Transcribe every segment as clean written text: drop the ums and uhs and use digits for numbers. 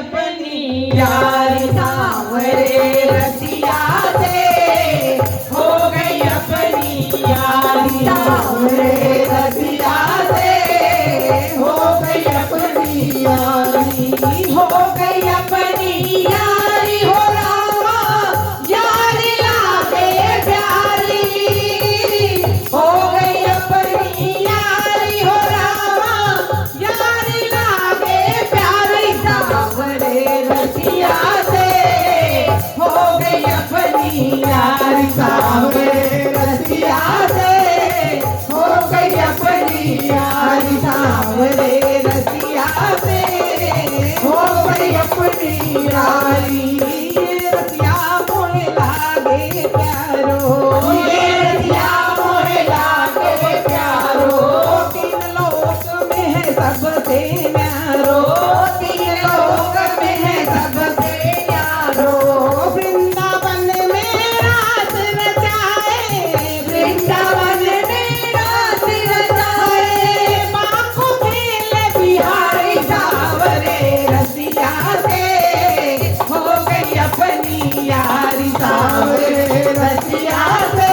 अपनी यारी सांवरे रसिया से हो गई अपनी यारी सांवरे रसिया से हो गई अपनी यारी हो गई अपनी यारी हो रामा यारी लागे प्यारी हो गई अपनी यारी हो रामा यारी लागे प्यारी सांवरे रसिया से हो गई अपनी यारी सांवरे रसिया से हो गई अपनी यारी सांवरे रसिया से हो गई अपनी यारी रसिया मोहे लागे प्यारो ये रसिया मोहे लागे प्यारो तीन लोक में है सबसे न्यारो तीन लोक में है सबसे न्यारो वृंदावन में रास रचाए वृंदावन में रास रचाए बाखों खेले बिहारी सांवरे रसिया से हो गई अपनी यारी सांवरे रसिया से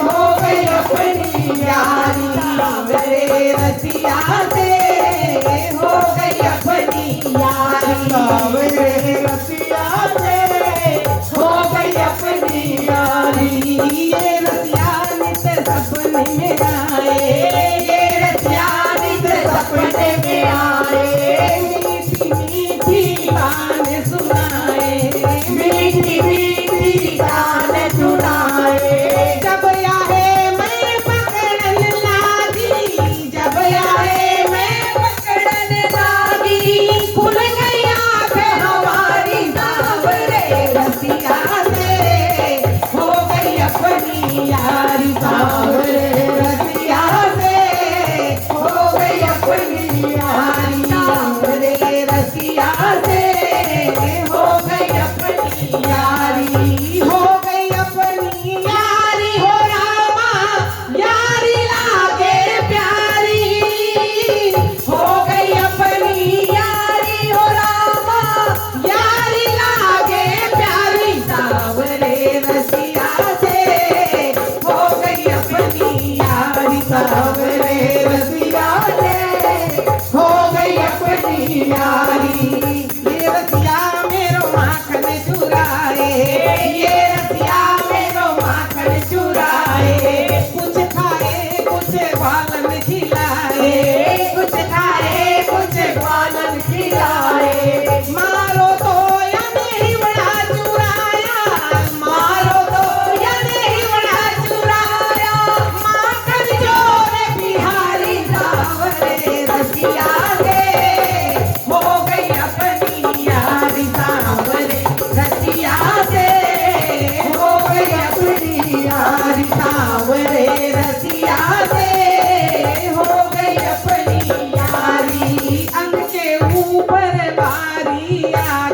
हो गई अपनी यारी सांवरे रसिया से हो गई अपनी यारी सांवरे रसिया से हो गई अपनी यारी ये रसिया नित सपने में आए ये रसिया नित सपने में आए मीठी मीठी गाने सुनाए मीठी मीठी गाने सुनाए जब आए मैं पकड़न लागी जब आए मैं पकड़न लागी खुल गई आँख हमारी सांवरे रसिया से हो गई अपनी यारी सांवरे रसिया से हो गई अपनी यारी सांवरे रसिया से हो गई अपनी यारी हो गई अपनी यारी हो रामा यारी लागे प्यारी हो गई अपनी यारी हो रामा यारी लागे प्यारी सांवरे रसिया से हो गई अपनी यारी सांवरे रसिया से हो गई अपनी यारी ये रसिया मेरो माखन चुराए ये रसिया मेरो माखन चुराए कुछ खाए कुछ ग्वालन खिलाए कुछ खाए कुछ ग्वालन खिलाए मारो तो या नहीं बड़ा चुराया मारो तो या नहीं बड़ा चुराया माखन चोर बिहारी सांवरे रसिया से हो गई अपनी यारी सांवरे रसिया से हो गई अपनी यारी सांवरे रसिया से हो गई अपनी यारी अंग के ऊपर बारी आ